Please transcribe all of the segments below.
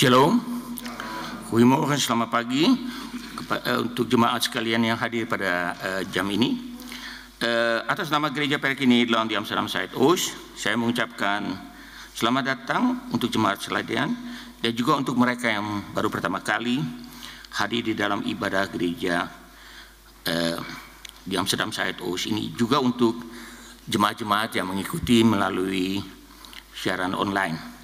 Shalom, goedemorgen, selamat pagi untuk jemaat sekalian yang hadir pada jam ini. Atas nama Gereja Perkini Nederland di Amsterdam Zuidoost, saya mengucapkan selamat datang untuk jemaat sekalian dan juga untuk mereka yang baru pertama kali hadir di dalam ibadah gereja di Amsterdam Zuidoost ini, juga untuk jemaat-jemaat yang mengikuti melalui siaran online.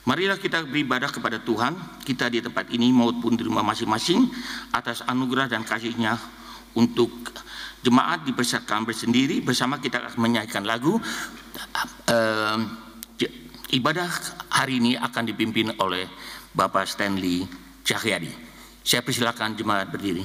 Marilah kita beribadah kepada Tuhan, kita di tempat ini maupun di rumah masing-masing, atas anugerah dan kasih-Nya. Untuk jemaat dipersilakan bersendiri, bersama kita akan menyanyikan lagu. Ibadah hari ini akan dipimpin oleh Bapak Stanley Cahyadi. Saya persilakan jemaat berdiri.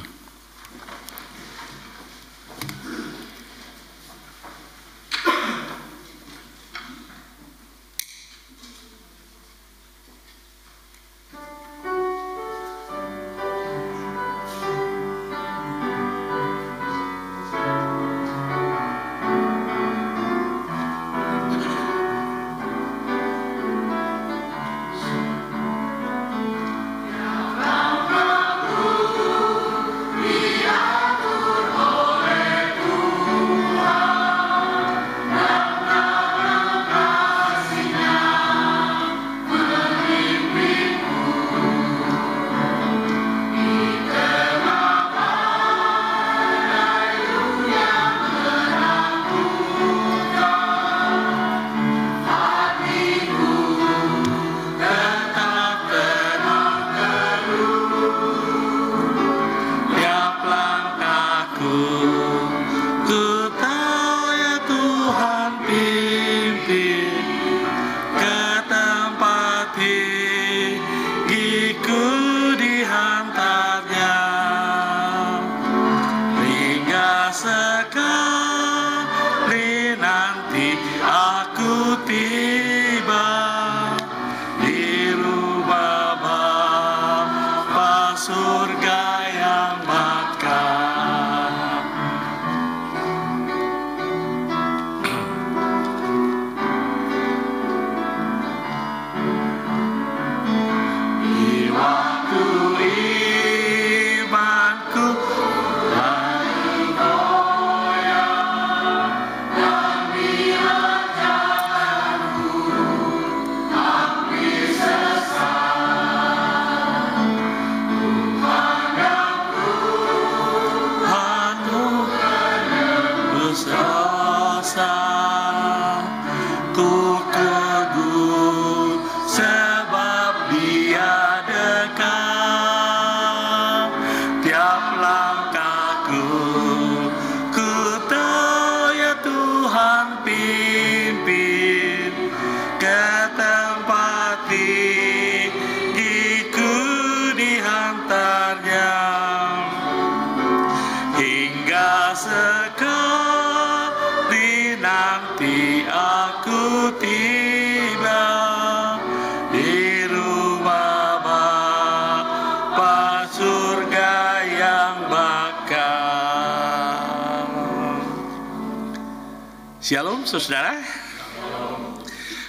Shalom saudara,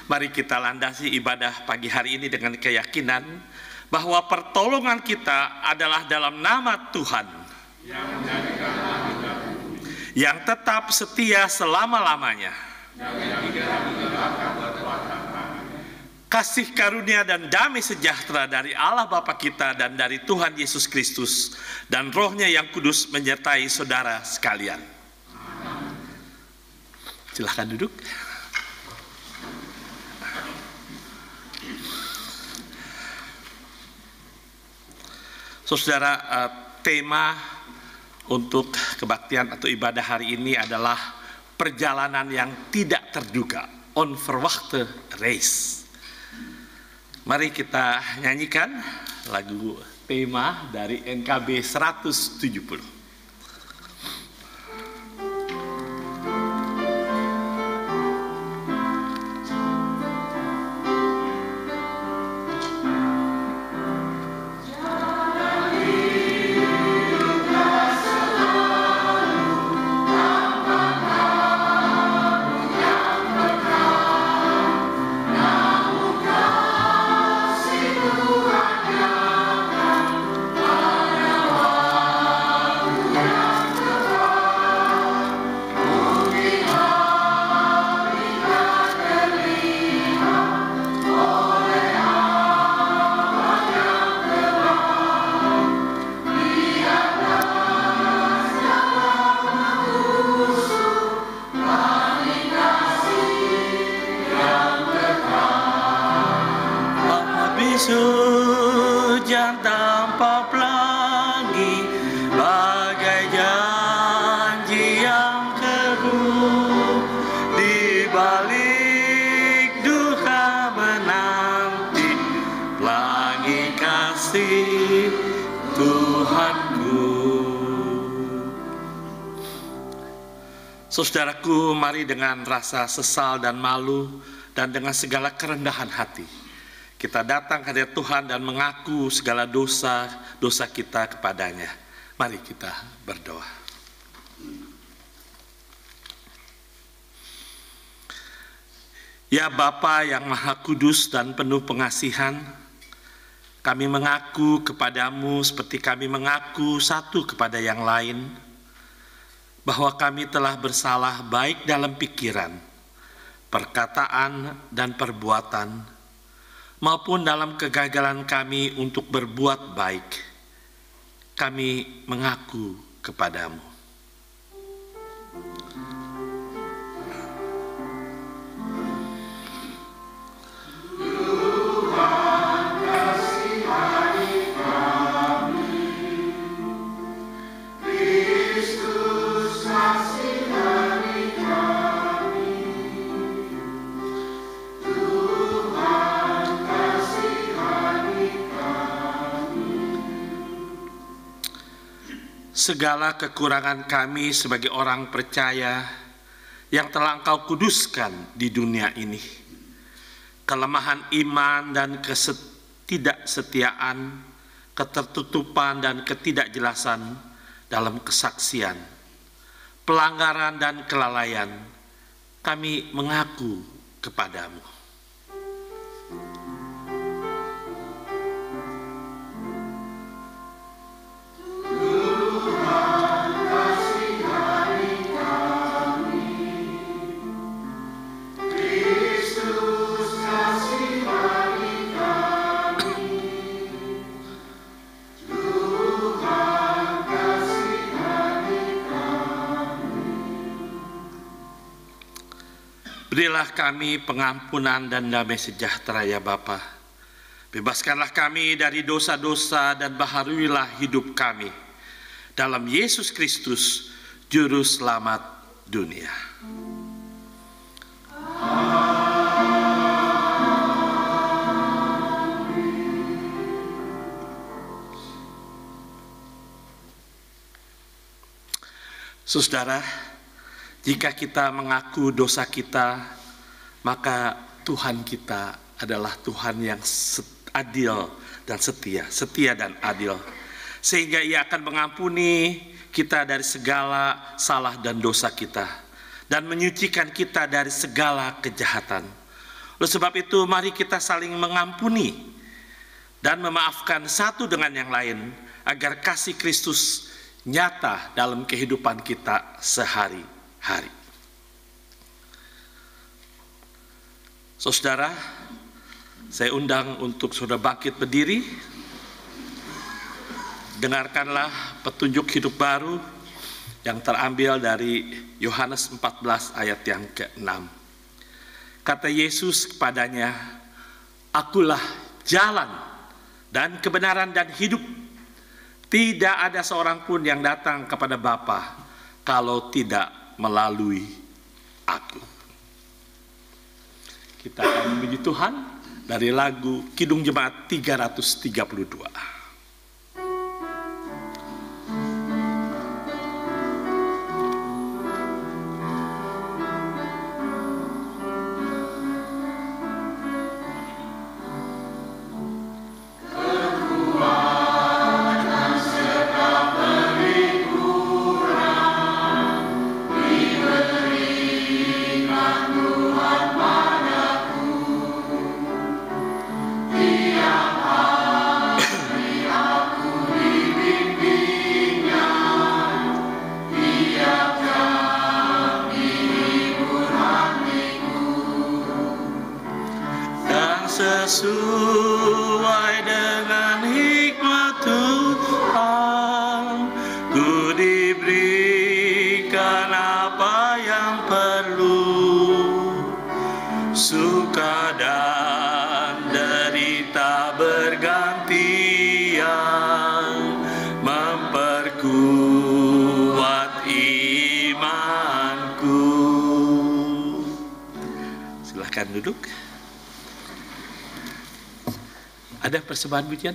mari kita landasi ibadah pagi hari ini dengan keyakinan bahwa pertolongan kita adalah dalam nama Tuhan yang tetap setia selama-lamanya. Kasih karunia dan damai sejahtera dari Allah Bapa kita dan dari Tuhan Yesus Kristus dan Roh-Nya yang kudus menyertai saudara sekalian. Silahkan duduk. Saudara, tema untuk kebaktian atau ibadah hari ini adalah perjalanan yang tidak terduga, onverwachte reis. Mari kita nyanyikan lagu tema dari NKB 170. Namun hujan tanpa pelangi, bagai janji yang teguh. Di balik duka menanti pelangi kasih Tuhanku. Saudaraku, mari dengan rasa sesal dan malu dan dengan segala kerendahan hati kita datang ke hadirat Tuhan dan mengaku segala dosa kita kepadanya. Mari kita berdoa. Ya Bapa yang Maha Kudus dan penuh pengasihan, kami mengaku kepadamu seperti kami mengaku satu kepada yang lain, bahwa kami telah bersalah baik dalam pikiran, perkataan, dan perbuatan, maupun dalam kegagalan kami untuk berbuat baik. Kami mengaku kepadamu. Segala kekurangan kami sebagai orang percaya yang telah Engkau kuduskan di dunia ini, kelemahan iman dan ketidaksetiaan, ketertutupan dan ketidakjelasan dalam kesaksian, pelanggaran dan kelalaian, kami mengaku kepadamu. Berilah kami pengampunan dan damai sejahtera ya Bapa. Bebaskanlah kami dari dosa-dosa dan baharuilah hidup kami. Dalam Yesus Kristus, Juru Selamat dunia. Saudara, jika kita mengaku dosa kita, maka Tuhan kita adalah Tuhan yang adil dan setia dan adil. Sehingga Ia akan mengampuni kita dari segala salah dan dosa kita, dan menyucikan kita dari segala kejahatan. Oleh sebab itu, mari kita saling mengampuni dan memaafkan satu dengan yang lain, agar kasih Kristus nyata dalam kehidupan kita sehari-hari. Saudara, saya undang untuk saudara bangkit berdiri. Dengarkanlah petunjuk hidup baru yang terambil dari Yohanes 14 ayat yang ke-6. Kata Yesus kepadanya, "Akulah jalan dan kebenaran dan hidup. Tidak ada seorang pun yang datang kepada Bapa kalau tidak melalui aku." Kita akan memuji Tuhan dari lagu Kidung Jemaat 332. Ada persembahan pujian?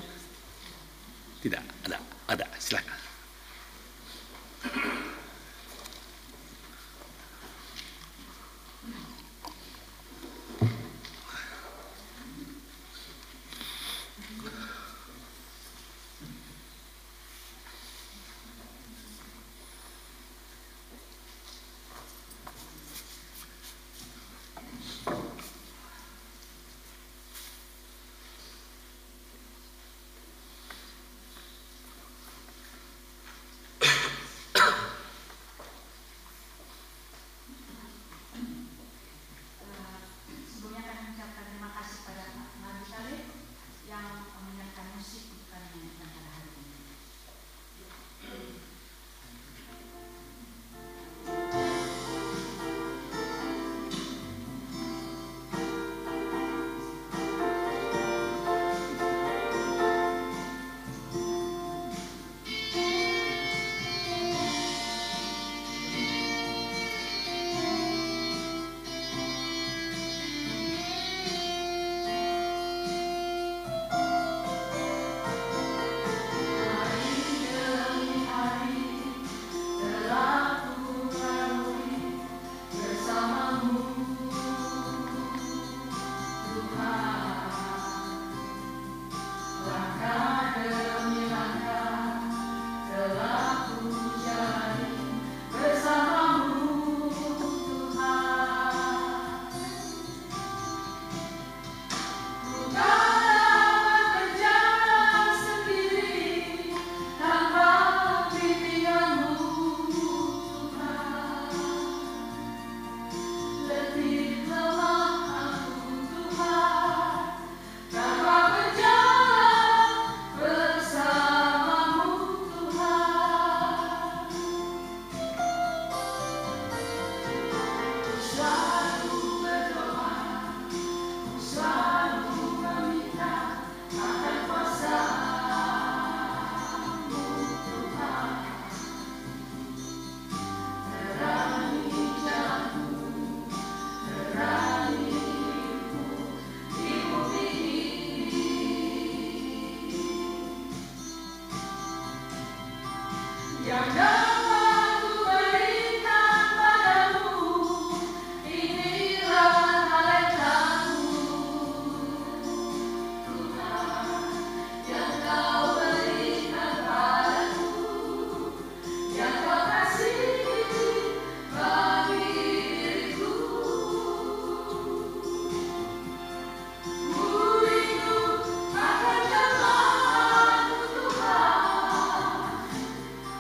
Tidak, ada, silakan.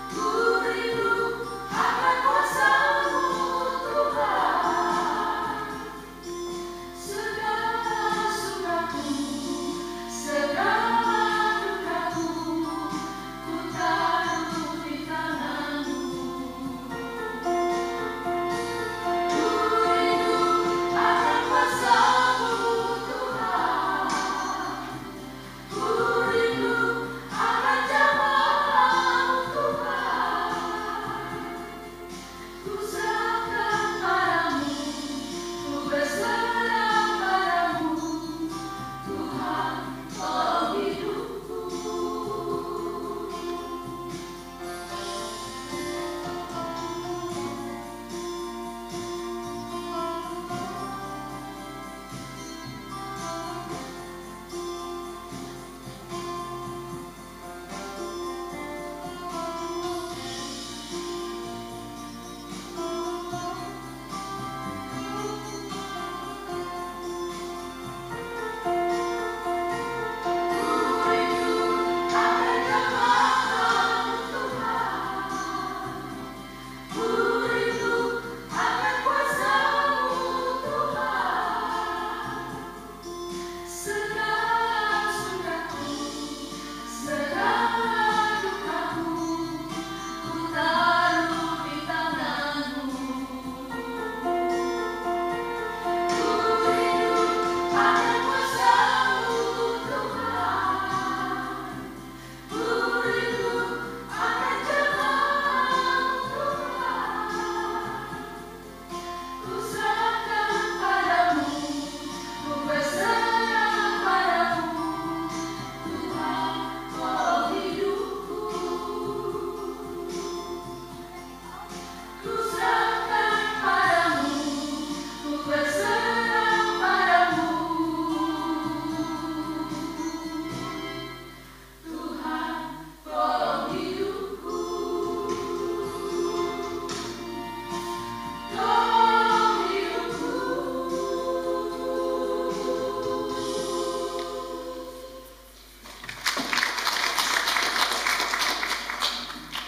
Ku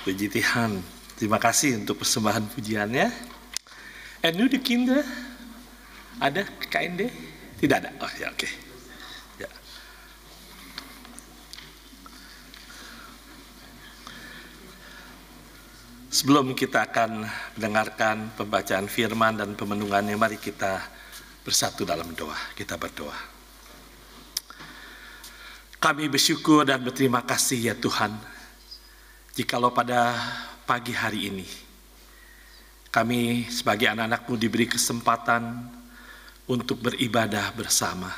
Puji Tuhan. Terima kasih untuk persembahan pujiannya. En nu de kinderen? Ada KND? Tidak ada. Oh ya, oke. Ya. Sebelum kita akan mendengarkan pembacaan firman dan pemenungannya, mari kita bersatu dalam doa. Kita berdoa. Kami bersyukur dan berterima kasih ya Tuhan, jikalau pada pagi hari ini kami sebagai anak-anak-Mu diberi kesempatan untuk beribadah bersama.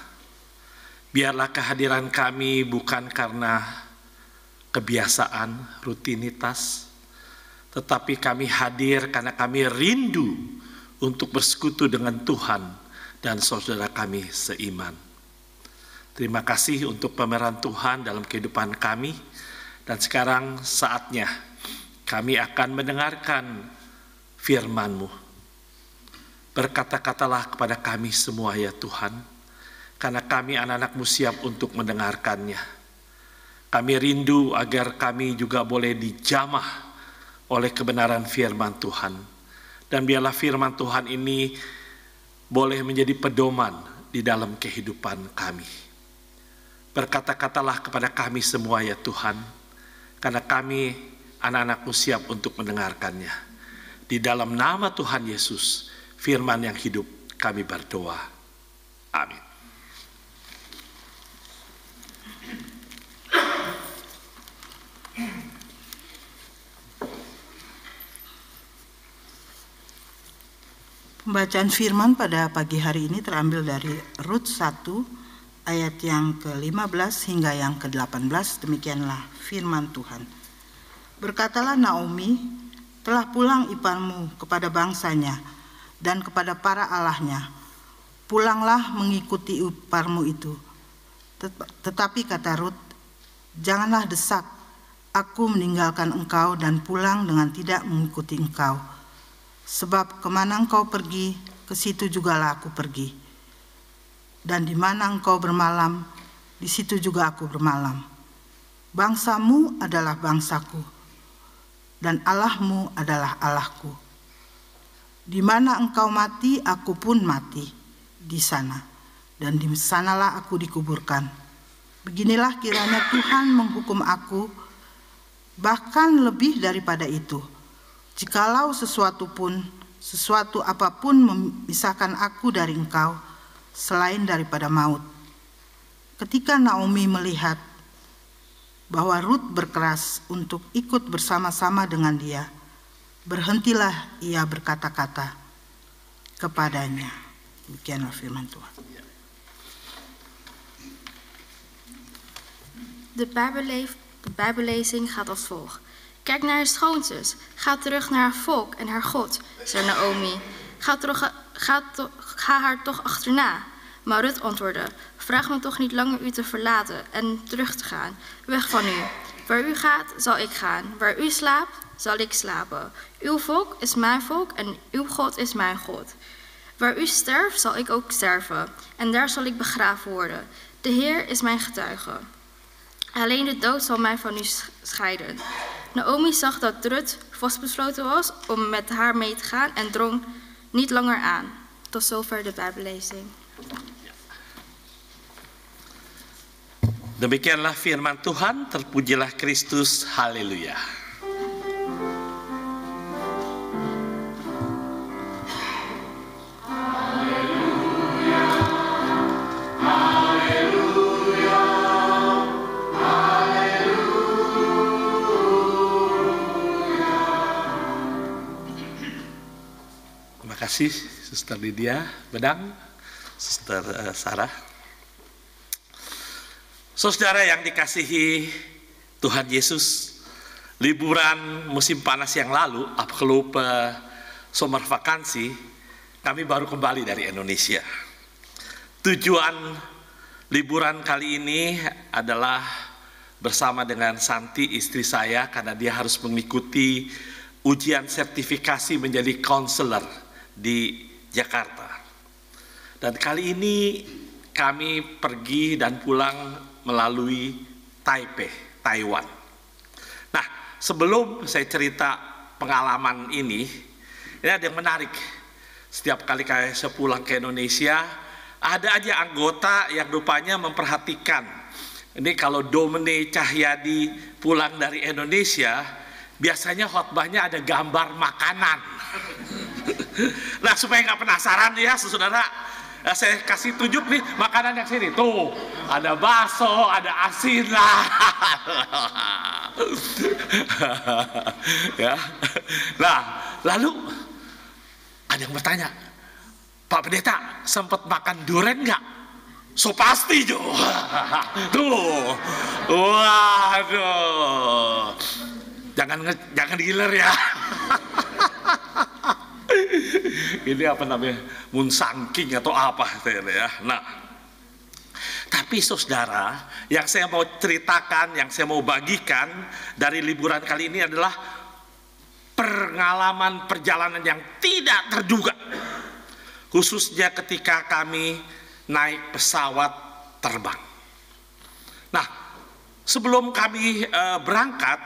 Biarlah kehadiran kami bukan karena kebiasaan, rutinitas, tetapi kami hadir karena kami rindu untuk bersekutu dengan Tuhan dan saudara kami seiman. Terima kasih untuk pemeran Tuhan dalam kehidupan kami, dan sekarang saatnya kami akan mendengarkan firman-Mu. Berkata-katalah kepada kami semua ya Tuhan, karena kami anak-anak-Mu siap untuk mendengarkannya. Kami rindu agar kami juga boleh dijamah oleh kebenaran firman Tuhan. Dan biarlah firman Tuhan ini boleh menjadi pedoman di dalam kehidupan kami. Berkata-katalah kepada kami semua ya Tuhan, karena kami anak-anak-Mu siap untuk mendengarkannya. Di dalam nama Tuhan Yesus, firman yang hidup, kami berdoa. Amin. Pembacaan firman pada pagi hari ini terambil dari Rut 1 ayat yang ke-15 hingga yang ke-18. Demikianlah firman Tuhan. Berkatalah Naomi, telah pulang iparmu kepada bangsanya dan kepada para allahnya. Pulanglah mengikuti iparmu itu. Tetapi kata Rut, janganlah desak, aku meninggalkan engkau dan pulang dengan tidak mengikuti engkau. Sebab kemana engkau pergi, ke situ jugalah aku pergi. Dan di mana engkau bermalam, di situ juga aku bermalam. Bangsamu adalah bangsaku, dan Allahmu adalah Allahku. Di mana engkau mati, aku pun mati di sana, dan di sanalah aku dikuburkan. Beginilah kiranya Tuhan menghukum aku, bahkan lebih daripada itu. Jikalau sesuatu apapun memisahkan aku dari engkau, selain daripada maut. Ketika Naomi melihat bahwa Rut berkeras untuk ikut bersama-sama dengan dia, berhentilah ia berkata-kata kepadanya. Demikianlah firman Tuhan. De Bijbellezing gaat als volgt. Kijk naar je schoonzus. Ga terug naar haar volk en haar God, zei Naomi. Ga haar toch achterna. Maar Rut antwoordde, vraag me toch niet langer u te verlaten en terug te gaan. Weg van u. Waar u gaat, zal ik gaan. Waar u slaapt, zal ik slapen. Uw volk is mijn volk en uw God is mijn God. Waar u sterft, zal ik ook sterven. En daar zal ik begraven worden. De Heer is mijn getuige. Alleen de dood zal mij van u scheiden. Naomi zag dat Rut vastbesloten was om met haar mee te gaan en drong niet langer aan. Tot zover de Bijbellezing. Demikianlah firman Tuhan, terpujilah Kristus, haleluya. Terima kasih Suster Lydia Bedang, Suster Sarah. Saudara yang dikasihi Tuhan Yesus, liburan musim panas yang lalu, afgelopen zomervakantie, kami baru kembali dari Indonesia. Tujuan liburan kali ini adalah bersama dengan Santi, istri saya, karena dia harus mengikuti ujian sertifikasi menjadi konselor di Jakarta. Dan kali ini kami pergi dan pulang melalui Taipei, Taiwan. Nah, sebelum saya cerita pengalaman ini ada yang menarik. Setiap kali saya pulang ke Indonesia, ada aja anggota yang rupanya memperhatikan. Ini kalau Domine Cahyadi pulang dari Indonesia, biasanya khotbahnya ada gambar makanan. Nah, supaya nggak penasaran ya, saudara, saya kasih tunjuk nih makanan yang sini. Tuh, ada bakso, ada asin lah. Ya. Nah, lalu ada yang bertanya, Pak Pendeta sempat makan durian nggak? So pasti Jo. Tuh, waduh, jangan giler ya. Ini apa namanya, munsangking atau apa ya. Nah, tapi saudara, yang saya mau ceritakan, yang saya mau bagikan dari liburan kali ini adalah pengalaman perjalanan yang tidak terduga, khususnya ketika kami naik pesawat terbang. Nah, sebelum kami berangkat,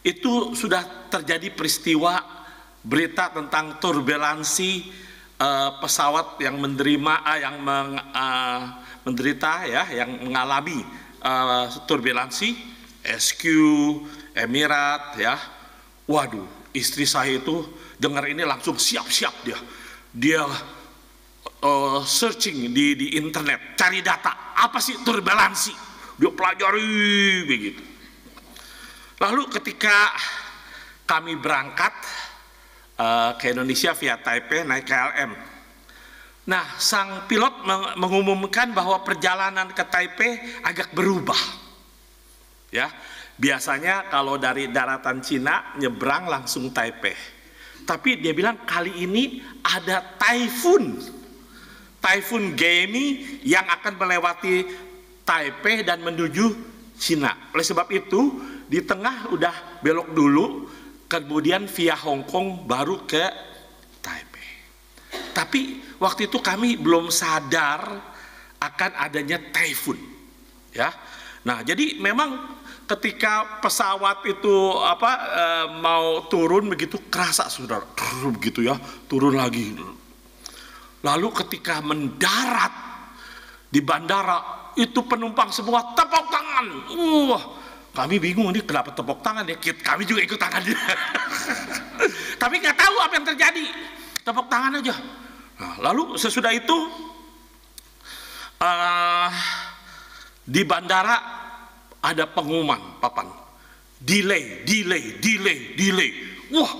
itu sudah terjadi peristiwa berita tentang turbulensi pesawat yang menderita ya, yang mengalami turbulensi SQ Emirat ya. Waduh, istri saya itu dengar ini langsung siap-siap dia searching di internet, cari data apa sih turbulensi, dia pelajari begitu. Lalu ketika kami berangkat ke Indonesia via Taipei naik KLM, nah sang pilot mengumumkan bahwa perjalanan ke Taipei agak berubah ya. Biasanya kalau dari daratan Cina nyebrang langsung Taipei, tapi dia bilang kali ini ada Typhoon Gemi yang akan melewati Taipei dan menuju Cina. Oleh sebab itu di tengah udah belok dulu, kemudian via Hong Kong baru ke Taipei. Tapi waktu itu kami belum sadar akan adanya typhoon ya. Nah, jadi memang ketika pesawat itu mau turun begitu kerasa saudara, begitu ya, turun lagi. Lalu ketika mendarat di bandara itu penumpang semua tepuk tangan. Kami bingung nih kenapa tepuk tangan ya, kami juga ikut tangan dia. Tapi nggak tahu apa yang terjadi, tepuk tangan aja. Nah, lalu sesudah itu di bandara ada pengumuman papan delay. Wah,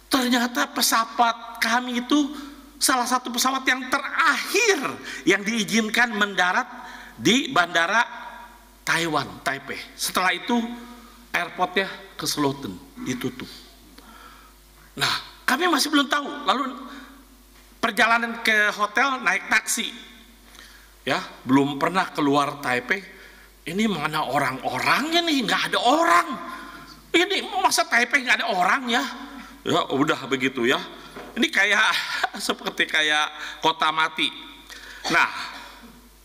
ternyata pesawat kami itu salah satu pesawat yang terakhir yang diizinkan mendarat di bandara Taiwan, Taipei. Setelah itu airportnya ke Sloten ditutup. Nah, kami masih belum tahu. Lalu perjalanan ke hotel naik taksi, ya, belum pernah keluar Taipei. Ini mana orang-orangnya nih, nggak ada orang. Ini masa Taipei nggak ada orang ya? Ya udah begitu ya. Ini seperti kayak kota mati. Nah,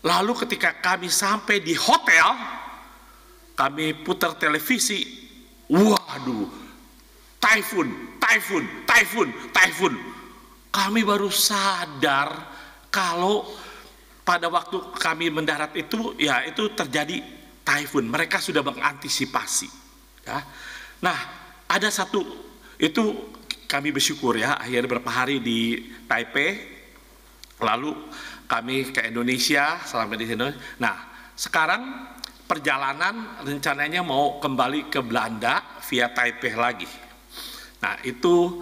lalu ketika kami sampai di hotel, kami putar televisi. Waduh, typhoon. Kami baru sadar kalau pada waktu kami mendarat itu, ya itu terjadi typhoon. Mereka sudah mengantisipasi. Ya. Nah, ada satu, itu kami bersyukur ya, akhirnya beberapa hari di Taipei, lalu kami ke Indonesia, sampai di sini. Nah, sekarang perjalanan rencananya mau kembali ke Belanda via Taipei lagi. Nah, itu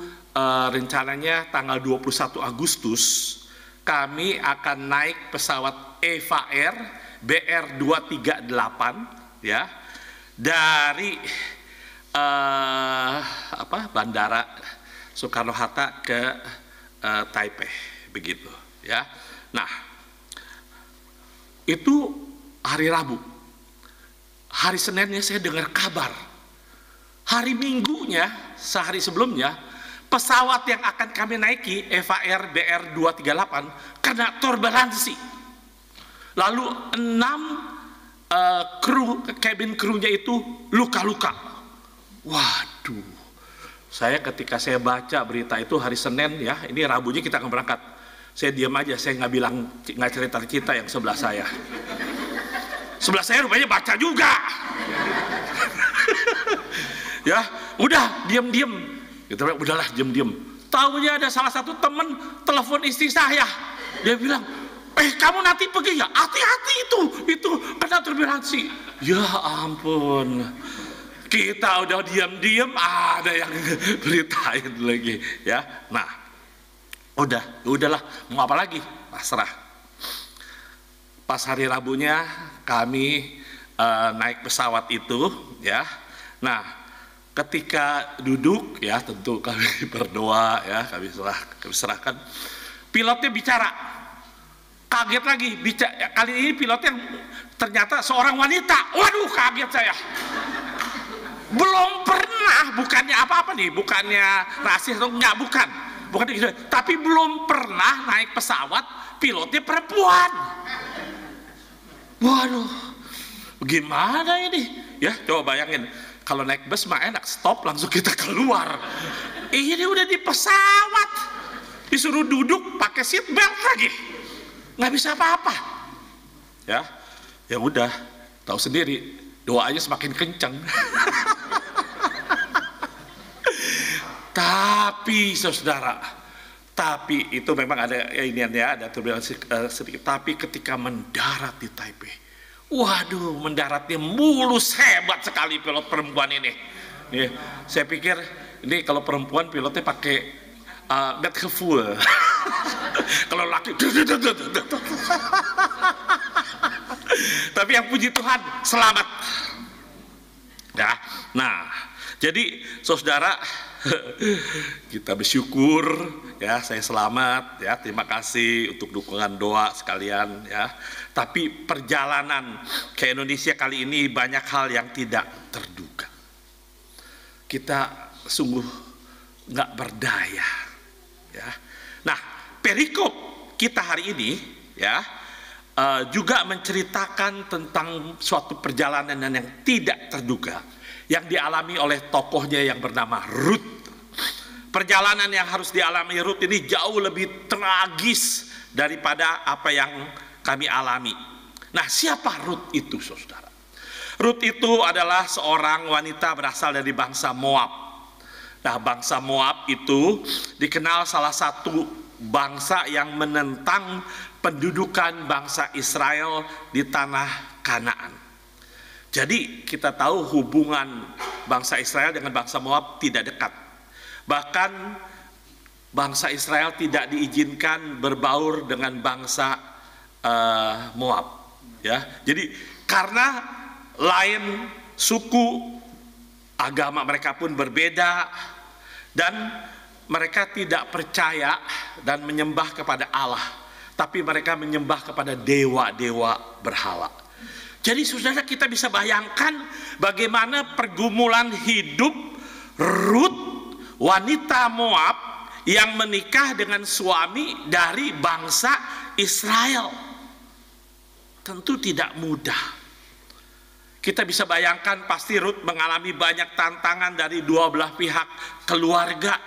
rencananya tanggal 21 Agustus kami akan naik pesawat EVA Air BR238 ya, dari Bandara Soekarno-Hatta ke Taipei begitu ya. Nah, itu hari Rabu. Hari Seninnya saya dengar kabar. Hari Minggunya, sehari sebelumnya, pesawat yang akan kami naiki, EVA Air BR238, kena turbulensi. Lalu 6 cabin krunya itu luka-luka. Waduh, saya ketika saya baca berita itu hari Senin ya, ini Rabunya kita akan berangkat. Saya diam aja, saya nggak cerita yang sebelah saya. Sebelah saya rupanya baca juga. Ya, udah diam-diam. Gitu, udahlah diam-diam. Tahunya ada salah satu teman telepon istri saya. Dia bilang, kamu nanti pergi ya, hati-hati itu kena turbulensi. Ya ampun. Kita udah diam-diam, ada yang beritain lagi, ya. Nah, udahlah, mau apa lagi? Pasrah. Pas hari Rabunya kami naik pesawat itu, ya. Nah, ketika duduk, ya tentu kami berdoa, ya kami serahkan. Pilotnya bicara, kaget lagi. Kali ini pilotnya ternyata seorang wanita. Waduh, kaget saya. Belum pernah, bukannya apa-apa nih, bukannya rasis atau enggak, bukan gitu, tapi belum pernah naik pesawat pilotnya perempuan. Waduh, gimana ini? Ya, coba bayangin, kalau naik bus mah enak, stop langsung kita keluar. Ini udah di pesawat, disuruh duduk pakai seat belt lagi, nggak bisa apa-apa. Ya udah, tahu sendiri, doanya semakin kencang. Tapi saudara, itu memang ada ada turbulensi sedikit. Tapi ketika mendarat di Taipei, waduh, mendaratnya mulus, hebat sekali pilot perempuan ini. Saya pikir ini kalau perempuan pilotnya pakai bed full. Kalau laki, tapi yang puji Tuhan selamat. Ya, nah, jadi saudara, kita bersyukur ya, saya selamat ya, terima kasih untuk dukungan doa sekalian ya. Tapi perjalanan ke Indonesia kali ini banyak hal yang tidak terduga. Kita sungguh nggak berdaya ya. Nah, perikop kita hari ini ya juga menceritakan tentang suatu perjalanan yang tidak terduga yang dialami oleh tokohnya yang bernama Rut. Perjalanan yang harus dialami Rut ini jauh lebih tragis daripada apa yang kami alami. Nah, siapa Rut itu, saudara? Rut itu adalah seorang wanita berasal dari bangsa Moab. Nah, bangsa Moab itu dikenal salah satu bangsa yang menentang pendudukan bangsa Israel di tanah Kanaan. Jadi kita tahu hubungan bangsa Israel dengan bangsa Moab tidak dekat. Bahkan bangsa Israel tidak diizinkan berbaur dengan bangsa Moab. Ya, jadi karena lain suku, agama mereka pun berbeda, dan mereka tidak percaya dan menyembah kepada Allah, tapi mereka menyembah kepada dewa-dewa berhala. Jadi saudara, kita bisa bayangkan bagaimana pergumulan hidup Rut, wanita Moab yang menikah dengan suami dari bangsa Israel. Tentu tidak mudah. Kita bisa bayangkan pasti Rut mengalami banyak tantangan dari dua belah pihak keluarga.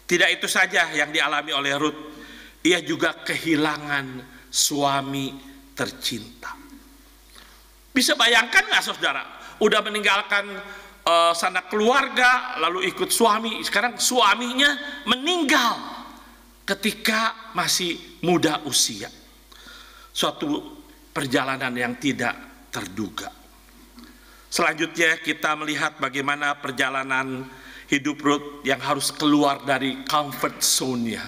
Tidak itu saja yang dialami oleh Rut, ia juga kehilangan suami tercinta. Bisa bayangkan nggak saudara, udah meninggalkan sanak keluarga, lalu ikut suami, sekarang suaminya meninggal ketika masih muda usia. Suatu perjalanan yang tidak terduga. Selanjutnya kita melihat bagaimana perjalanan hidup Rut yang harus keluar dari comfort zone-nya,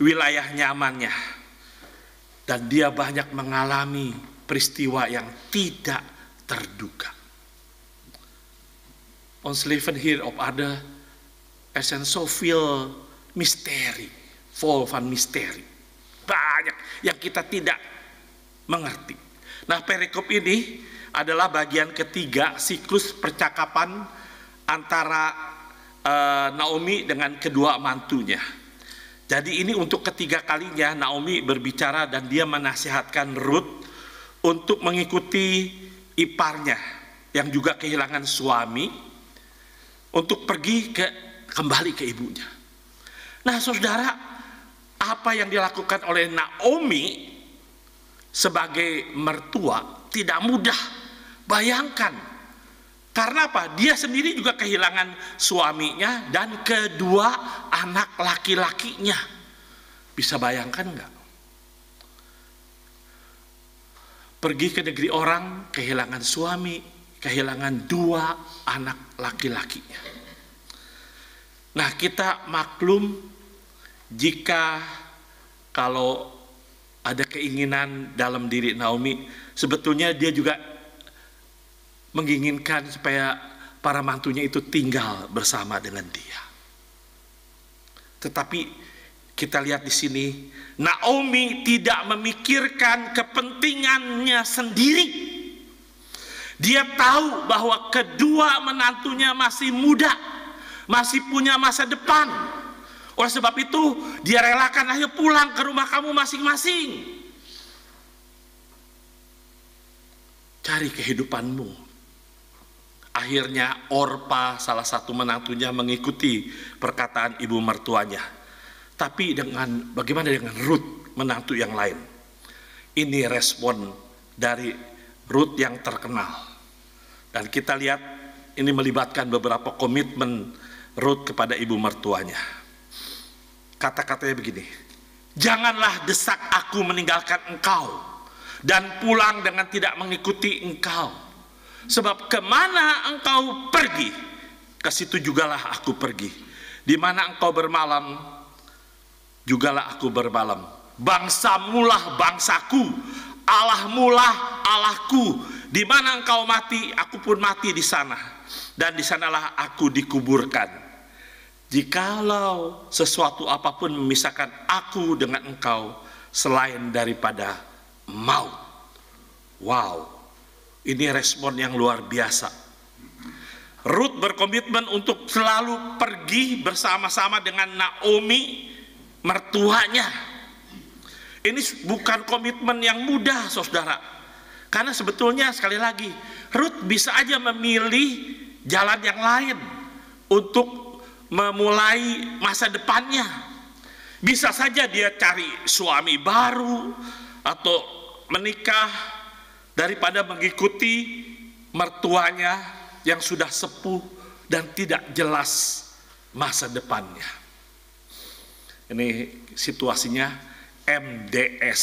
wilayah nyamannya. Dan dia banyak mengalami peristiwa yang tidak terduga. Ons leven hier op aarde, zijn zoveel mysterie, vol van mysterie. Banyak yang kita tidak mengerti. Nah, perikop ini adalah bagian ketiga siklus percakapan antara Naomi dengan kedua mantunya. Jadi ini untuk ketiga kalinya Naomi berbicara dan dia menasihatkan Rut untuk mengikuti iparnya yang juga kehilangan suami untuk pergi kembali ke ibunya. Nah, saudara, apa yang dilakukan oleh Naomi sebagai mertua tidak mudah. Bayangkan, karena apa? Dia sendiri juga kehilangan suaminya dan kedua anak laki-lakinya. Bisa bayangkan enggak? Pergi ke negeri orang, kehilangan suami, kehilangan dua anak laki-lakinya. Nah, kita maklum jika kalau ada keinginan dalam diri Naomi, sebetulnya dia juga menginginkan supaya para mantunya itu tinggal bersama dengan dia. Tetapi kita lihat di sini, Naomi tidak memikirkan kepentingannya sendiri. Dia tahu bahwa kedua menantunya masih muda, masih punya masa depan. Oleh sebab itu, dia relakan, ayo pulang ke rumah kamu masing-masing. Cari kehidupanmu. Akhirnya Orpa, salah satu menantunya, mengikuti perkataan ibu mertuanya. Tapi bagaimana dengan Ruth, menantu yang lain? Ini respon dari Ruth yang terkenal. Dan kita lihat ini melibatkan beberapa komitmen Ruth kepada ibu mertuanya. Kata-katanya begini, janganlah desak aku meninggalkan engkau dan pulang dengan tidak mengikuti engkau. Sebab kemana engkau pergi, ke situ jugalah aku pergi. Di mana engkau bermalam, jugalah aku bermalam. Bangsamulah bangsaku, Allahmulah Allahku. Di mana engkau mati, aku pun mati di sana. Dan di sanalah aku dikuburkan. Jikalau sesuatu apapun memisahkan aku dengan engkau selain daripada maut. Wow, ini respon yang luar biasa. Ruth berkomitmen untuk selalu pergi bersama-sama dengan Naomi, mertuanya. Ini bukan komitmen yang mudah, saudara. Karena sebetulnya sekali lagi, Ruth bisa aja memilih jalan yang lain untuk memulai masa depannya. Bisa saja dia cari suami baru atau menikah daripada mengikuti mertuanya yang sudah sepuh dan tidak jelas masa depannya. Ini situasinya MDS.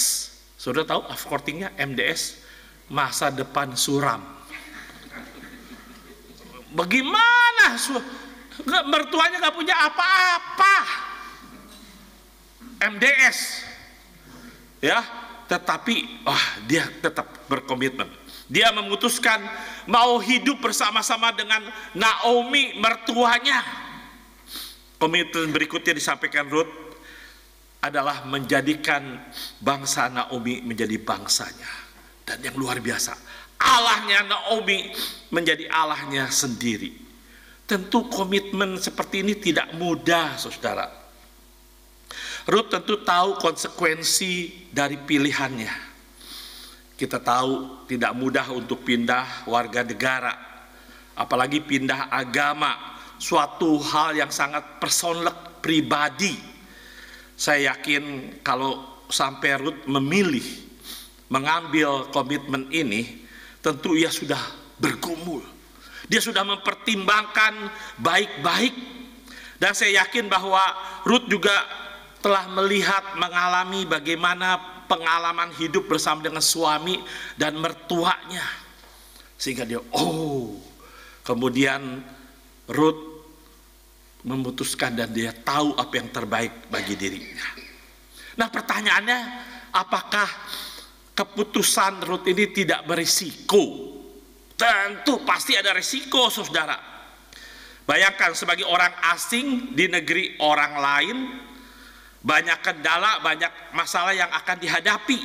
Saudara tahu afkortingnya MDS, masa depan suram. Bagaimana mertuanya gak punya apa-apa, MDS ya, tetapi dia tetap berkomitmen. Dia memutuskan mau hidup bersama-sama dengan Naomi, mertuanya. Komitmen berikutnya disampaikan Ruth adalah menjadikan bangsa Naomi menjadi bangsanya. Dan yang luar biasa, Allahnya Naomi menjadi Allahnya sendiri. Tentu komitmen seperti ini tidak mudah, saudara. Ruth tentu tahu konsekuensi dari pilihannya. Kita tahu tidak mudah untuk pindah warga negara, apalagi pindah agama, suatu hal yang sangat personal, pribadi. Saya yakin kalau sampai Ruth memilih mengambil komitmen ini, tentu ia sudah bergumul. Dia sudah mempertimbangkan baik-baik. Dan saya yakin bahwa Ruth juga telah melihat, mengalami bagaimana pengalaman hidup bersama dengan suami dan mertuanya. Sehingga dia, kemudian Ruth memutuskan dan dia tahu apa yang terbaik bagi dirinya. Nah, pertanyaannya, apakah keputusan Ruth ini tidak berisiko? Tentu pasti ada risiko, saudara. Bayangkan sebagai orang asing di negeri orang lain, banyak kendala, banyak masalah yang akan dihadapi.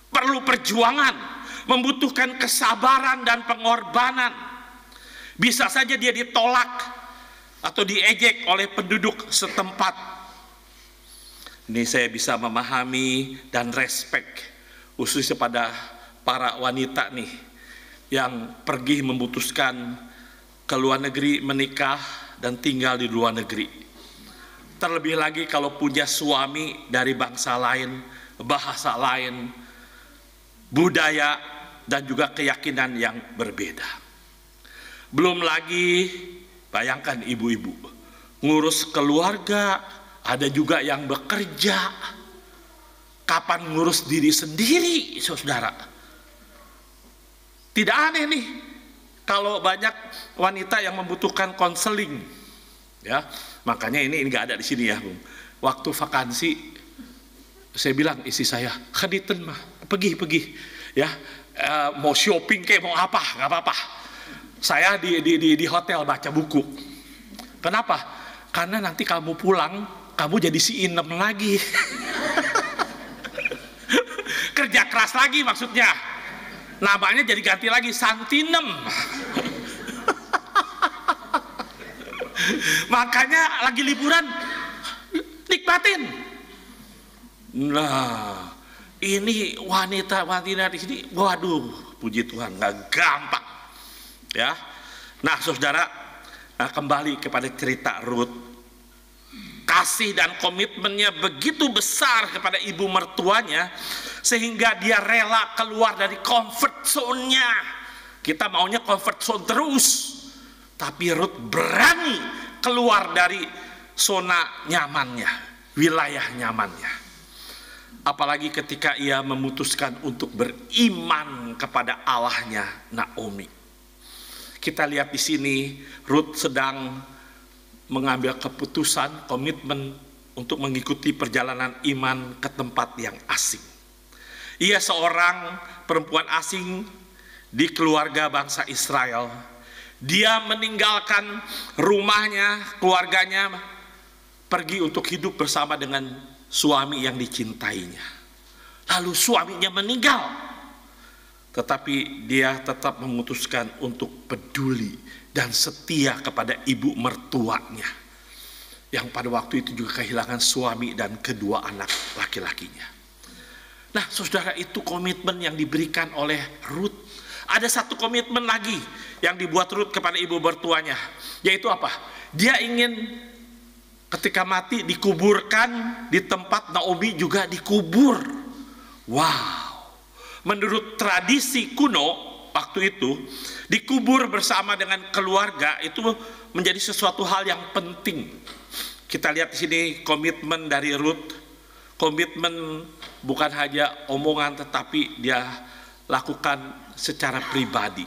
Perlu perjuangan, membutuhkan kesabaran dan pengorbanan. Bisa saja dia ditolak atau diejek oleh penduduk setempat. Ini saya bisa memahami dan respect, khususnya pada para wanita nih, yang pergi memutuskan ke luar negeri menikah dan tinggal di luar negeri. Terlebih lagi kalau punya suami dari bangsa lain, bahasa lain, budaya, dan juga keyakinan yang berbeda. Belum lagi bayangkan ibu-ibu, ngurus keluarga, ada juga yang bekerja. Kapan ngurus diri sendiri, saudara? Tidak aneh nih kalau banyak wanita yang membutuhkan konseling, ya. Makanya ini nggak ada di sini ya, Bung. Waktu vakansi, saya bilang istri saya, "Khaditen mah, pergi, ya, mau shopping kayak mau apa, nggak apa-apa. Saya di hotel baca buku." Kenapa? Karena nanti kamu pulang, kamu jadi si inem lagi. Kerja keras lagi maksudnya. Namanya jadi ganti lagi Santinem. Makanya lagi liburan nikmatin. Nah, ini wanita di sini, waduh, puji Tuhan, nggak gampang, ya. Nah, saudara, kembali kepada cerita Ruth. Kasih dan komitmennya begitu besar kepada ibu mertuanya sehingga dia rela keluar dari comfort zone-nya. Kita maunya comfort zone terus, tapi Ruth berani keluar dari zona nyamannya, wilayah nyamannya. Apalagi ketika ia memutuskan untuk beriman kepada Allahnya Naomi. Kita lihat di sini Ruth sedang mengambil keputusan, komitmen untuk mengikuti perjalanan iman ke tempat yang asing. Ia seorang perempuan asing di keluarga bangsa Israel. Dia meninggalkan rumahnya, keluarganya, pergi untuk hidup bersama dengan suami yang dicintainya. Lalu suaminya meninggal, tetapi dia tetap memutuskan untuk peduli dan setia kepada ibu mertuanya, yang pada waktu itu juga kehilangan suami dan kedua anak laki-lakinya. Nah, saudara, itu komitmen yang diberikan oleh Ruth. Ada satu komitmen lagi yang dibuat Ruth kepada ibu mertuanya, yaitu apa? Dia ingin ketika mati dikuburkan di tempat Naomi juga dikubur. Wow, menurut tradisi kuno waktu itu, dikubur bersama dengan keluarga itu menjadi sesuatu hal yang penting. Kita lihat di sini komitmen dari Ruth. Komitmen bukan hanya omongan, tetapi dia lakukan secara pribadi.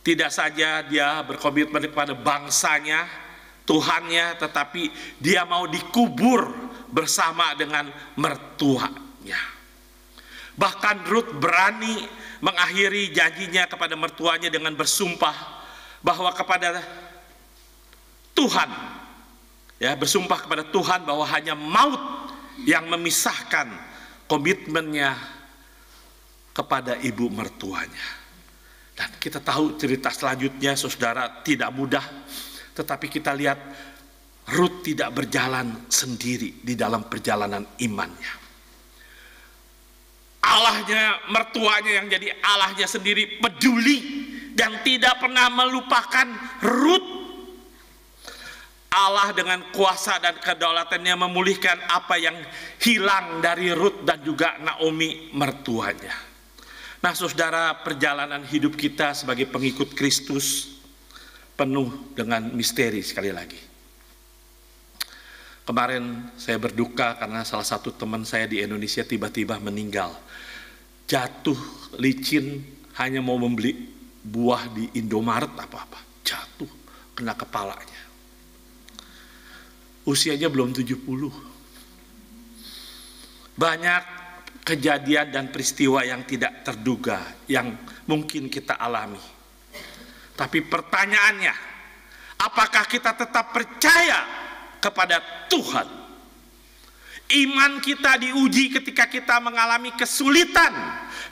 Tidak saja dia berkomitmen kepada bangsanya, Tuhannya, tetapi dia mau dikubur bersama dengan mertuanya. Bahkan Ruth berani mengakhiri janjinya kepada mertuanya dengan bersumpah bahwa kepada Tuhan, ya, bersumpah kepada Tuhan bahwa hanya maut yang memisahkan komitmennya kepada ibu mertuanya. Dan kita tahu cerita selanjutnya, saudara, tidak mudah, tetapi kita lihat Ruth tidak berjalan sendiri di dalam perjalanan imannya. Allahnya, mertuanya yang jadi Allahnya sendiri peduli dan tidak pernah melupakan Ruth. Allah dengan kuasa dan kedaulatannya memulihkan apa yang hilang dari Ruth dan juga Naomi mertuanya. Nah, saudara, perjalanan hidup kita sebagai pengikut Kristus penuh dengan misteri sekali lagi. Kemarin saya berduka karena salah satu teman saya di Indonesia tiba-tiba meninggal. Jatuh licin, hanya mau membeli buah di Indomaret apa-apa, jatuh kena kepalanya. Usianya belum 70. Banyak kejadian dan peristiwa yang tidak terduga yang mungkin kita alami. Tapi pertanyaannya, apakah kita tetap percaya kepada Tuhan? Iman kita diuji ketika kita mengalami kesulitan,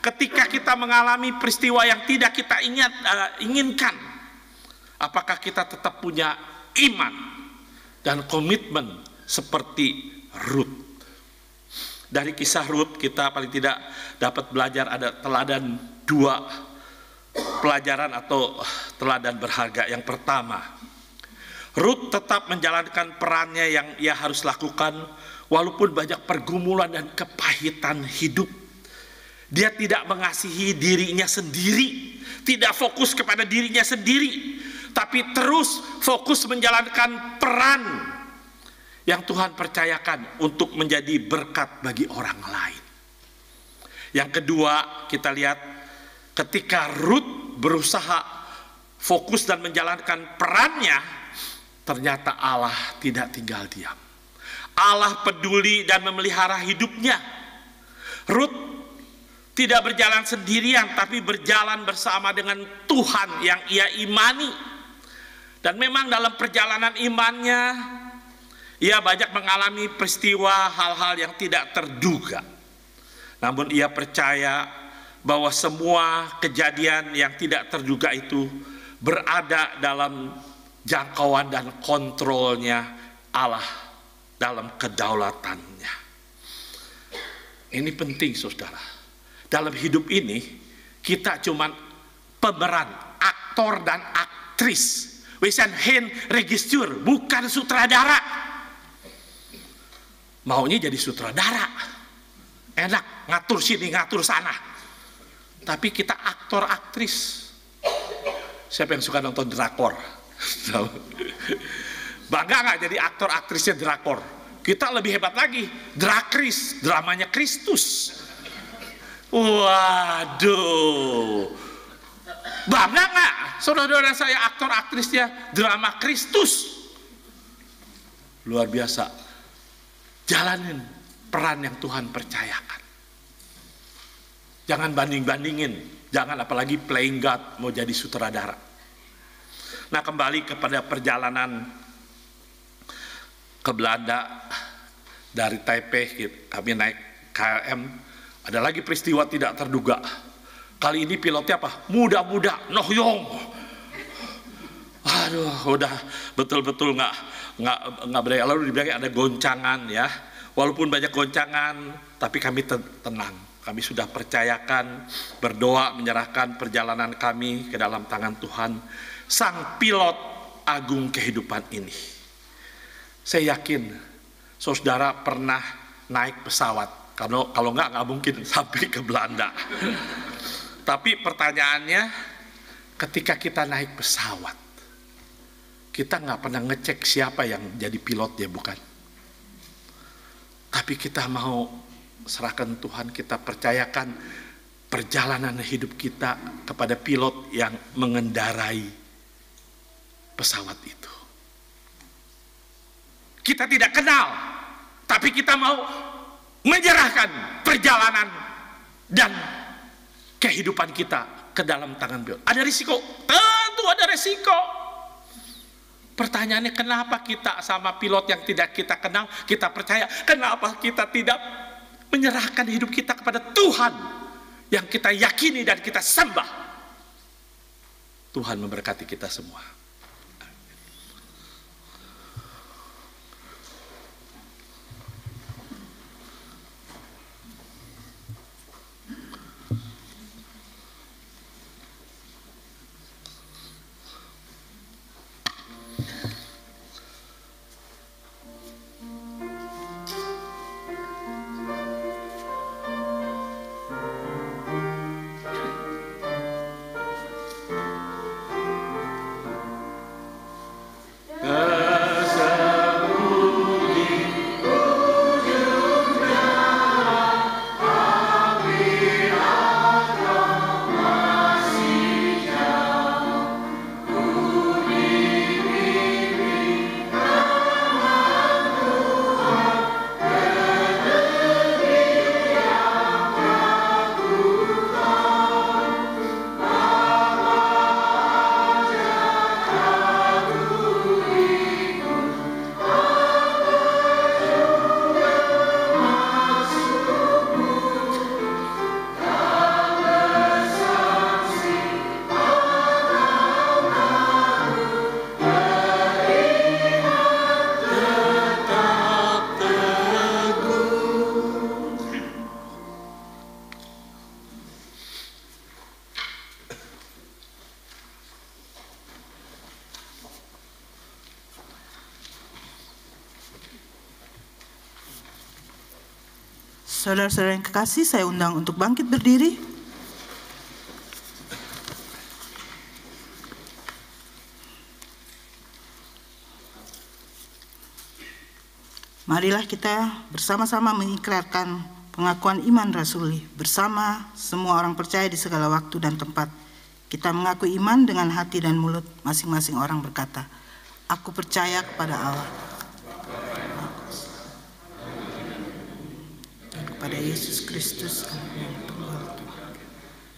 ketika kita mengalami peristiwa yang tidak kita inginkan. Apakah kita tetap punya iman dan komitmen seperti Ruth? Dari kisah Ruth kita paling tidak dapat belajar ada teladan dua pelajaran atau teladan berharga yang pertama, Ruth tetap menjalankan perannya yang ia harus lakukan walaupun banyak pergumulan dan kepahitan hidup. Dia tidak mengasihi dirinya sendiri, tidak fokus kepada dirinya sendiri, tapi terus fokus menjalankan peran yang Tuhan percayakan untuk menjadi berkat bagi orang lain. Yang kedua, kita lihat ketika Ruth berusaha fokus dan menjalankan perannya, ternyata Allah tidak tinggal diam. Allah peduli dan memelihara hidupnya. Ruth tidak berjalan sendirian, tapi berjalan bersama dengan Tuhan yang ia imani. Dan memang dalam perjalanan imannya, ia banyak mengalami peristiwa hal-hal yang tidak terduga. Namun ia percaya bahwa semua kejadian yang tidak terduga itu berada dalam jangkauan dan kontrolnya Allah, dalam kedaulatannya. Ini penting, saudara. Dalam hidup ini kita cuma pemeran, aktor dan aktris. We zijn geen regisseur, bukan sutradara. Maunya jadi sutradara, enak ngatur sini ngatur sana. Tapi kita aktor aktris. Siapa yang suka nonton drakor? Bangga nggak jadi aktor aktrisnya drakor? Kita lebih hebat lagi, drakris, dramanya Kristus. Waduh, bangga nggak saudara-saudara saya aktor aktrisnya drama Kristus? Luar biasa. Jalanin peran yang Tuhan percayakan. Jangan banding-bandingin, jangan apalagi playing God mau jadi sutradara. Nah, kembali kepada perjalanan ke Belanda dari Taipei, kami naik KLM, ada lagi peristiwa tidak terduga. Kali ini pilotnya apa? Muda-muda, Noh Yong. Aduh, udah betul-betul nggak berdaya. Lalu dibilang ada goncangan ya. Walaupun banyak goncangan, tapi kami tenang. Kami sudah percayakan, berdoa, menyerahkan perjalanan kami ke dalam tangan Tuhan, Sang Pilot Agung kehidupan ini. Saya yakin, saudara pernah naik pesawat. Kalau nggak mungkin sampai ke Belanda. Tapi pertanyaannya, ketika kita naik pesawat, kita nggak pernah ngecek siapa yang jadi pilotnya, bukan? Tapi kita mau serahkan Tuhan, kita percayakan perjalanan hidup kita kepada pilot yang mengendarai pesawat itu. Kita tidak kenal, tapi kita mau menyerahkan perjalanan dan kehidupan kita ke dalam tangan pilot. Ada risiko? Tentu ada risiko. Pertanyaannya, kenapa kita sama pilot yang tidak kita kenal, kita percaya? Kenapa kita tidak menyerahkan hidup kita kepada Tuhan yang kita yakini dan kita sembah? Tuhan memberkati kita semua. Saudara-saudara yang kekasih, saya undang untuk bangkit berdiri. Marilah kita bersama-sama mengikrarkan pengakuan iman rasuli bersama semua orang percaya di segala waktu dan tempat. Kita mengaku iman dengan hati dan mulut, masing-masing orang berkata, "Aku percaya kepada Allah dan kepada Yesus Kristus, Anaknya yang tunggal Tuhan,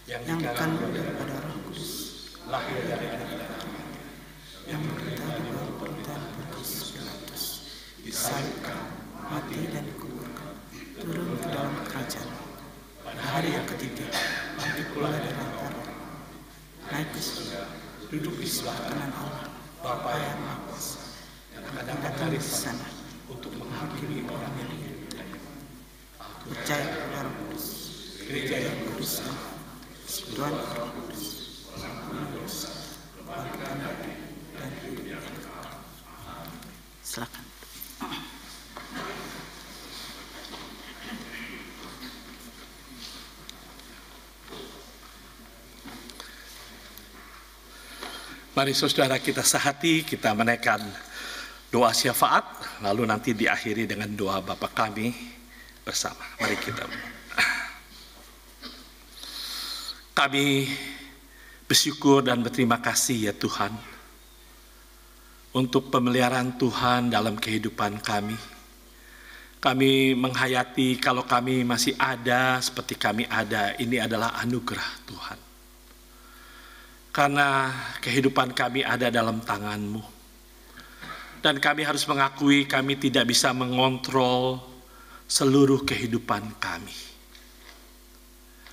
yang dikandung daripada Roh Kudus, lahir dari laki-laki, yang menderita di bawah pemerintahan Pontius Pilatus, disalibkan, mati dan dikuburkan, turun ke dalam kerajaan. Pada hari yang ketiga, bangkit pula dari antara orang, naik ke surga, duduk di sebelah kanan Allah, Bapa yang Maha Kuasa, dan akan datang dari sana untuk menghakimi orang yang hidup. Aku percaya kepada Roh Kudus, gereja yang kudus, persekutuan Roh Kudus, kebangkitan mati dan hidup yang kekal. Silakan. Mari saudara kita sehati, kita menaikkan doa syafaat, lalu nanti diakhiri dengan doa Bapa kami bersama. Mari kita. Kami bersyukur dan berterima kasih ya Tuhan, untuk pemeliharaan Tuhan dalam kehidupan kami. Kami menghayati kalau kami masih ada seperti kami ada, ini adalah anugerah Tuhan. Karena kehidupan kami ada dalam tangan-Mu. Dan kami harus mengakui kami tidak bisa mengontrol seluruh kehidupan kami.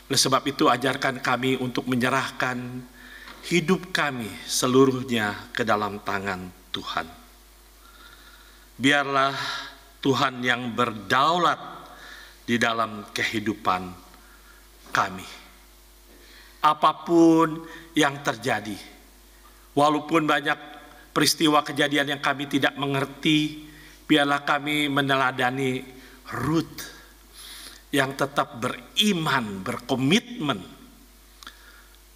Oleh sebab itu ajarkan kami untuk menyerahkan hidup kami seluruhnya ke dalam tangan Tuhan. Biarlah Tuhan yang berdaulat di dalam kehidupan kami. Apapun yang terjadi, walaupun banyak peristiwa kejadian yang kami tidak mengerti, biarlah kami meneladani Ruth yang tetap beriman, berkomitmen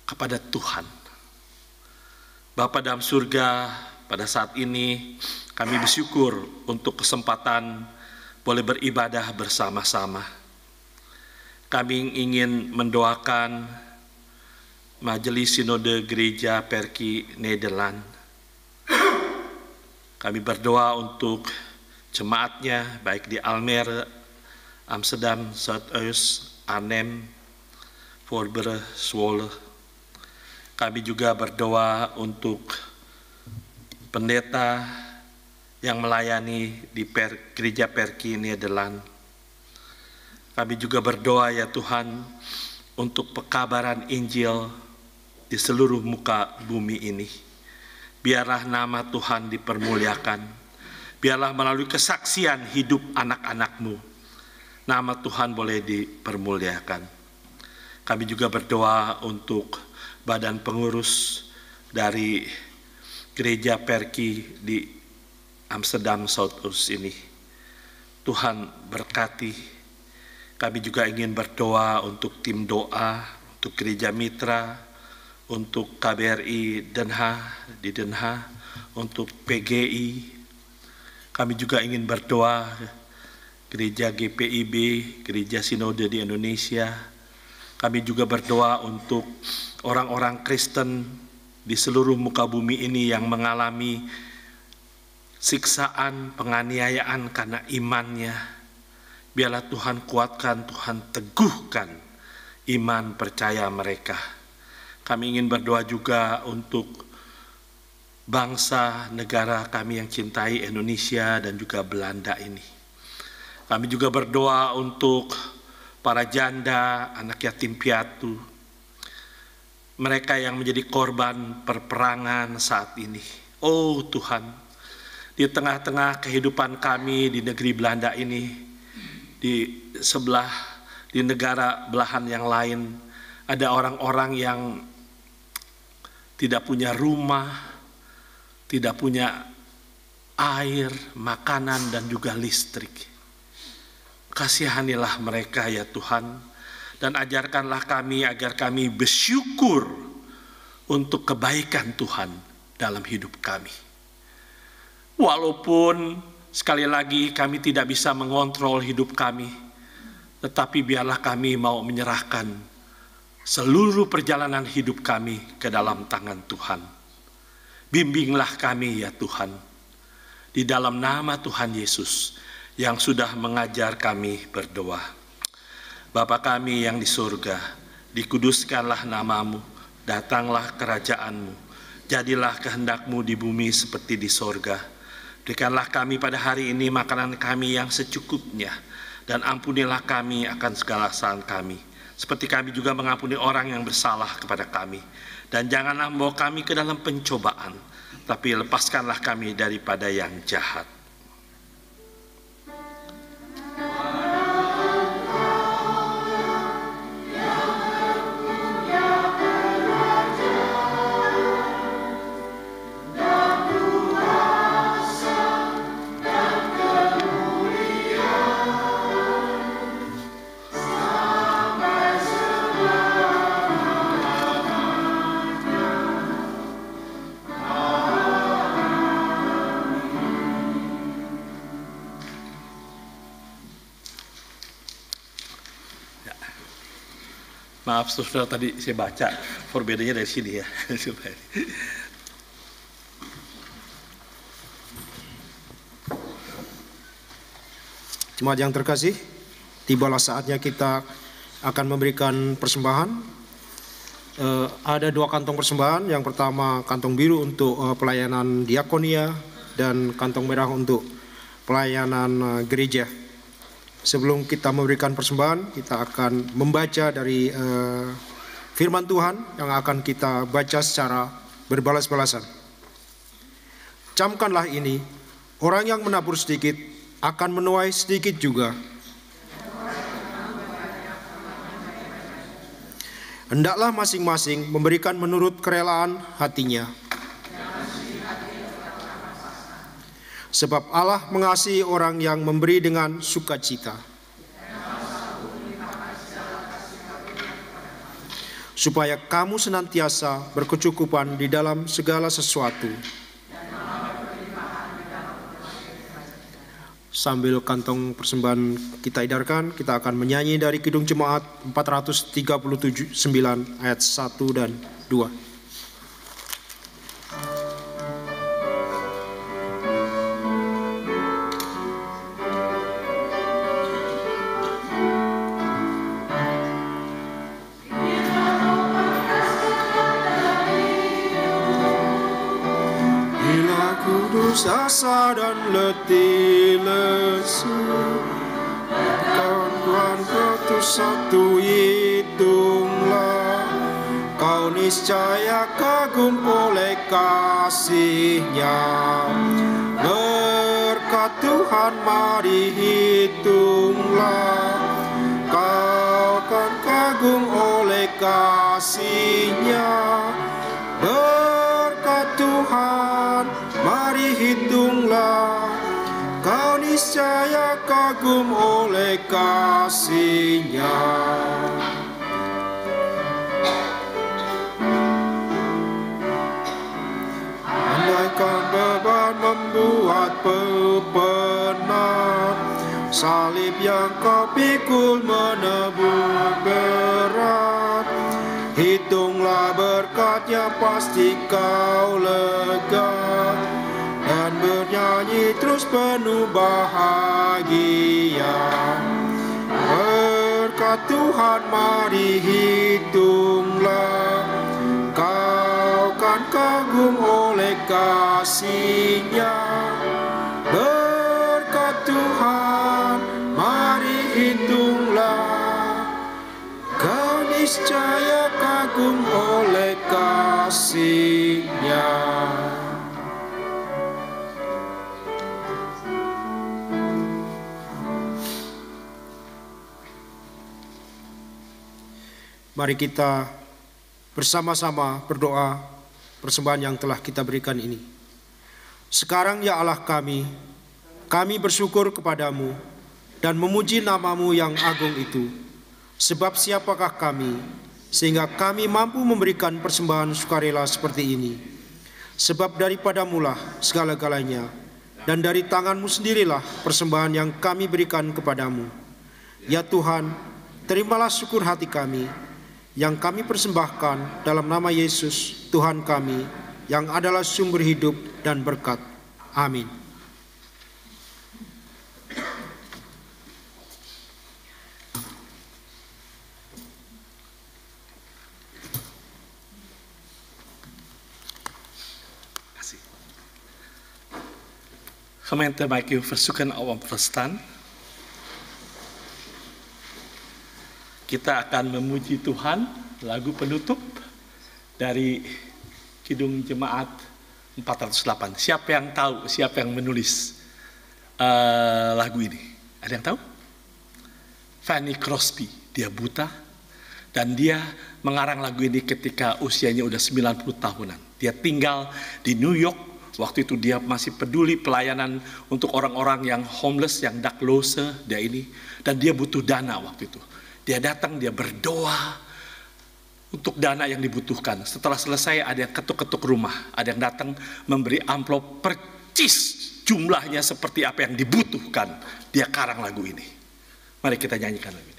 kepada Tuhan. Bapa dalam surga, pada saat ini kami bersyukur untuk kesempatan boleh beribadah bersama-sama. Kami ingin mendoakan Majelis Sinode Gereja Perki Nederland. Kami berdoa untuk jemaatnya baik di Almere, Amsterdam, Zuidoost, Arnhem, Voorburg, Zwolle. Kami juga berdoa untuk pendeta yang melayani di Gereja Perki Nederland. Kami juga berdoa ya Tuhan untuk pekabaran Injil di seluruh muka bumi ini. Biarlah nama Tuhan dipermuliakan. Biarlah melalui kesaksian hidup anak-anak-Mu, nama Tuhan boleh dipermuliakan. Kami juga berdoa untuk badan pengurus dari Gereja Perki di Amsterdam Zuidoost ini. Tuhan berkati. Kami juga ingin berdoa untuk tim doa, untuk gereja mitra, untuk KBRI Den Haag di Den Haag, untuk PGI. Kami juga ingin berdoa gereja GPIB, gereja Sinode di Indonesia. Kami juga berdoa untuk orang-orang Kristen di seluruh muka bumi ini yang mengalami siksaan, penganiayaan karena imannya. Biarlah Tuhan kuatkan, Tuhan teguhkan iman percaya mereka. Kami ingin berdoa juga untuk bangsa negara kami yang cintai Indonesia dan juga Belanda ini. Kami juga berdoa untuk para janda, anak yatim piatu, mereka yang menjadi korban perperangan saat ini. Oh Tuhan, di tengah-tengah kehidupan kami di negeri Belanda ini, di sebelah, di negara belahan yang lain, ada orang-orang yang tidak punya rumah, tidak punya air, makanan, dan juga listrik. Kasihanilah mereka ya Tuhan, dan ajarkanlah kami agar kami bersyukur untuk kebaikan Tuhan dalam hidup kami. Walaupun sekali lagi kami tidak bisa mengontrol hidup kami, tetapi biarlah kami mau menyerahkan seluruh perjalanan hidup kami ke dalam tangan Tuhan. Bimbinglah kami ya Tuhan, di dalam nama Tuhan Yesus yang sudah mengajar kami berdoa. Bapa kami yang di surga, dikuduskanlah namamu, datanglah kerajaanmu, jadilah kehendak-Mu di bumi seperti di sorga. Berikanlah kami pada hari ini makanan kami yang secukupnya, dan ampunilah kami akan segala kesalahan kami, seperti kami juga mengampuni orang yang bersalah kepada kami. Dan janganlah membawa kami ke dalam pencobaan, tapi lepaskanlah kami daripada yang jahat. Maaf saudara, tadi saya baca perbedaannya dari sini ya. Jemaat yang terkasih, tibalah saatnya kita akan memberikan persembahan. Ada 2 kantong persembahan. Yang pertama kantong biru untuk pelayanan diakonia dan kantong merah untuk pelayanan gereja. Sebelum kita memberikan persembahan, kita akan membaca dari firman Tuhan yang akan kita baca secara berbalas-balasan. Camkanlah ini, orang yang menabur sedikit akan menuai sedikit juga. Hendaklah masing-masing memberikan menurut kerelaan hatinya. Sebab Allah mengasihi orang yang memberi dengan sukacita. Supaya kamu senantiasa berkecukupan di dalam segala sesuatu. Sambil kantong persembahan kita edarkan, kita akan menyanyi dari Kidung Jemaat 439 ayat 1 dan 2. Asa dan letih lesu, Tuhan ketus satu hitunglah, kau niscaya kagum oleh kasih-Nya. Berkat Tuhan mari hitunglah, kau kan kagum oleh kasih-Nya. Berkat Tuhan mari hitunglah, kau niscaya kagum oleh kasih-Nya. Andaikan beban membuat pepenat, salib yang kau pikul menebus berat. Hitunglah berkat-Nya, pasti kau lega, dan bernyanyi terus penuh bahagia. Berkat Tuhan mari hitunglah, kau kan kagum oleh kasih-Nya. Berkat Tuhan mari hitunglah, kau niscaya kagum oleh kasih-Nya. Mari kita bersama-sama berdoa persembahan yang telah kita berikan ini. Sekarang ya Allah kami bersyukur kepadamu dan memuji nama-Mu yang agung itu. Sebab siapakah kami, sehingga kami mampu memberikan persembahan sukarela seperti ini? Sebab daripada-Mulah segala-galanya, dan dari tangan-Mu sendirilah persembahan yang kami berikan kepadamu. Ya Tuhan, terimalah syukur hati kami, yang kami persembahkan dalam nama Yesus, Tuhan kami, yang adalah sumber hidup dan berkat. Amin. Gemeente, mag ik u verzoeken om te staan. Kita akan memuji Tuhan, lagu penutup dari Kidung Jemaat 408. Siapa yang tahu, siapa yang menulis lagu ini? Ada yang tahu? Fanny Crosby, dia buta, dan dia mengarang lagu ini ketika usianya udah 90 tahunan. Dia tinggal di New York. Waktu itu dia masih peduli pelayanan untuk orang-orang yang homeless, yang daklose, dia ini. Dan dia butuh dana waktu itu. Dia datang, dia berdoa untuk dana yang dibutuhkan. Setelah selesai ada yang ketuk-ketuk rumah. Ada yang datang memberi amplop percis jumlahnya seperti apa yang dibutuhkan. Dia karang lagu ini. Mari kita nyanyikan lagu ini.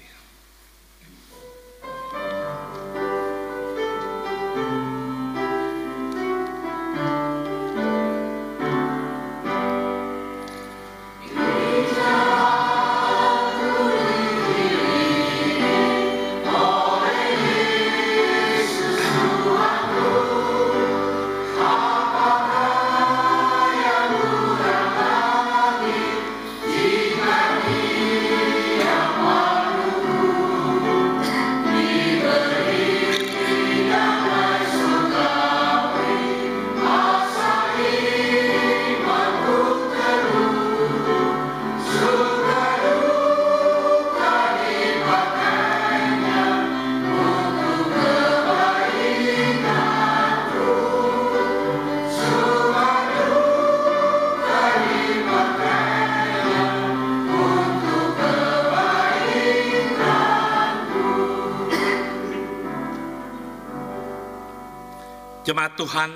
Jemaat Tuhan,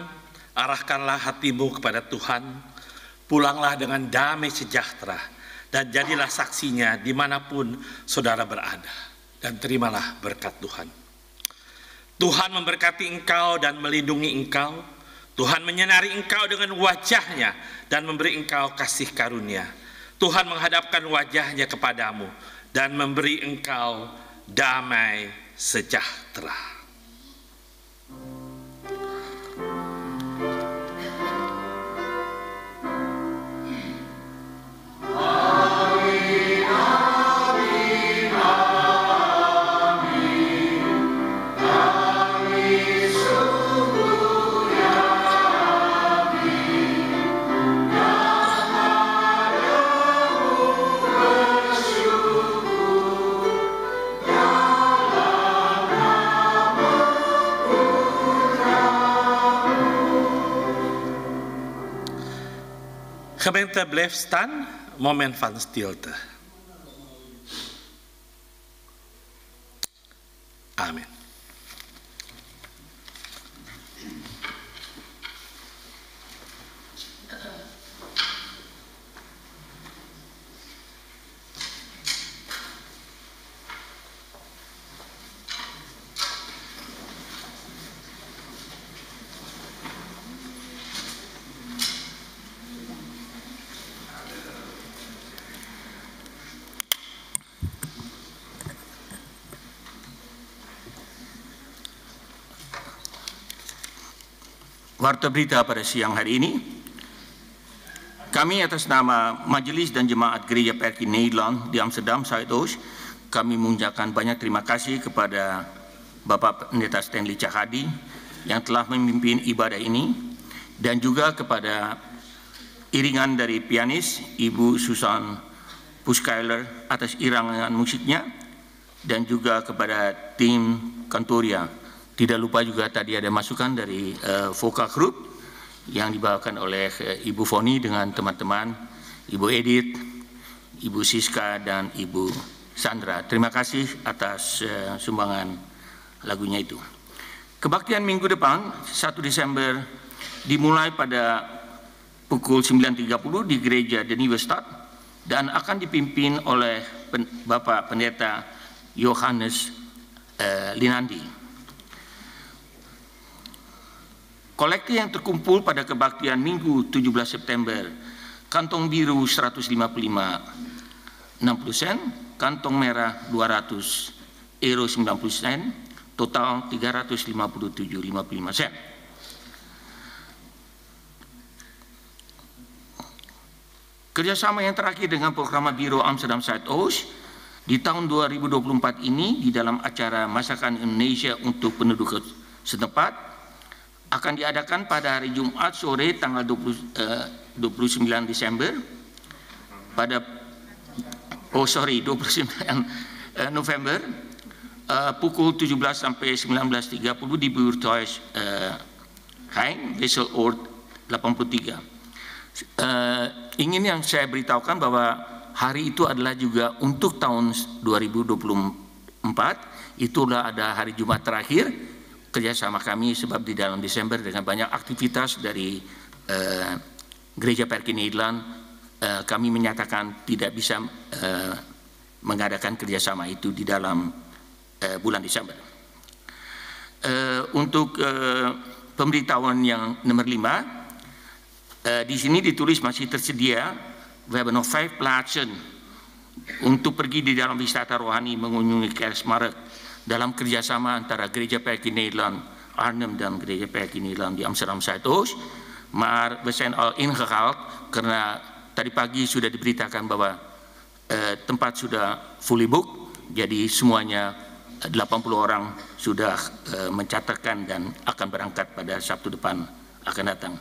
arahkanlah hatimu kepada Tuhan, pulanglah dengan damai sejahtera, dan jadilah saksinya dimanapun saudara berada, dan terimalah berkat Tuhan. Tuhan memberkati engkau dan melindungi engkau, Tuhan menyinari engkau dengan wajahnya dan memberi engkau kasih karunia. Tuhan menghadapkan wajahnya kepadamu dan memberi engkau damai sejahtera. Gemeente, blijf staan, moment van stilte. Amen. Warta berita pada siang hari ini, kami atas nama Majelis dan Jemaat Gereja Perkins Nederland di Amsterdam Zuidoost, kami mengucapkan banyak terima kasih kepada Bapak Pendeta Stanley Cahadi yang telah memimpin ibadah ini, dan juga kepada iringan dari pianis Ibu Susan Puskailer atas irangan musiknya, dan juga kepada tim Kantoria. Tidak lupa juga tadi ada masukan dari vokal group yang dibawakan oleh Ibu Foni dengan teman-teman, Ibu Edith, Ibu Siska dan Ibu Sandra. Terima kasih atas sumbangan lagunya itu. Kebaktian minggu depan 1 Desember dimulai pada pukul 9.30 di Gereja De Nieuwe Stad dan akan dipimpin oleh Bapak Pendeta Yohanes Linandi. Kolektif yang terkumpul pada kebaktian Minggu 17 September, kantong biru 155 60 sen, kantong merah 200 euro 90 sen, total 357,55 sen. Kerjasama yang terakhir dengan program Biro Amsterdam Zuidoost di tahun 2024 ini di dalam acara Masakan Indonesia untuk penduduk setempat akan diadakan pada hari Jumat sore tanggal 29 Desember pada 29 November pukul 17 sampai 19.30 di Buurthuis Hein, Wisseloord 83. Ingin yang saya beritahukan bahwa hari itu adalah juga untuk tahun 2024, itulah ada hari Jumat terakhir kerjasama kami, sebab di dalam Desember dengan banyak aktivitas dari Gereja Perki Nederland, kami menyatakan tidak bisa mengadakan kerjasama itu di dalam bulan Desember. Untuk pemberitahuan yang nomor 5, di sini ditulis masih tersedia, we hebben nog 5 plaatsen untuk pergi di dalam wisata rohani mengunjungi Kerstmarkt dalam kerjasama antara Gereja Perki Nederland Arnhem dan Gereja Perki Nederland di Amsterdam Zuidoost. Maar we zijn al ingehaald karena tadi pagi sudah diberitakan bahwa tempat sudah fully booked, jadi semuanya 80 orang sudah mencatatkan dan akan berangkat pada Sabtu depan akan datang.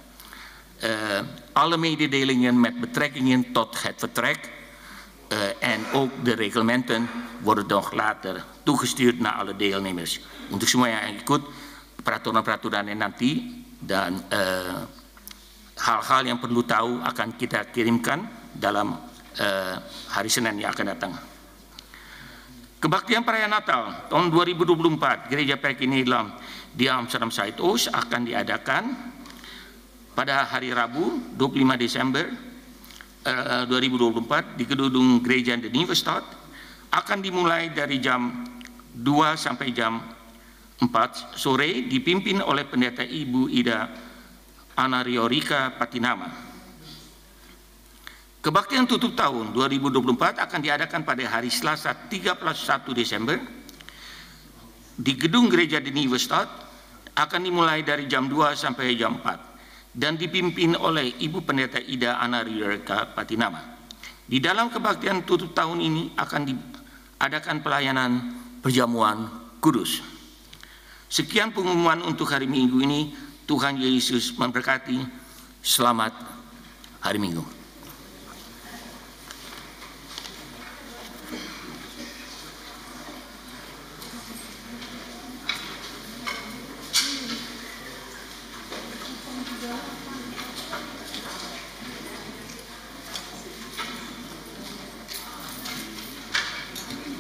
Alle mededelingen met betrekkingen tot het vertrek en ook de reglementen worden nog later toegestuurd naar alle deelnemers. Untuk semua yang ikut peraturan-peraturan nanti dan hal-hal yang perlu tahu akan kita kirimkan dalam hari Senin yang akan datang. Kebaktian Perayaan Natal tahun 2024 Gereja Perki Nederland di Amsterdam Zuidoost akan diadakan pada hari Rabu 25 Desember 2024 di gedung Gereja De Nieuwe Stad, akan dimulai dari jam 2 sampai jam 4 sore dipimpin oleh Pendeta Ibu Ida Anariorika Patinama. Kebaktian tutup tahun 2024 akan diadakan pada hari Selasa 31 Desember di gedung Gereja De Nieuwe Stad, akan dimulai dari jam 2 sampai jam 4 dan dipimpin oleh Ibu Pendeta Ida Anariorika Patinama. Di dalam kebaktian tutup tahun ini akan diadakan pelayanan perjamuan kudus. Sekian pengumuman untuk hari Minggu ini. Tuhan Yesus memberkati. Selamat hari Minggu.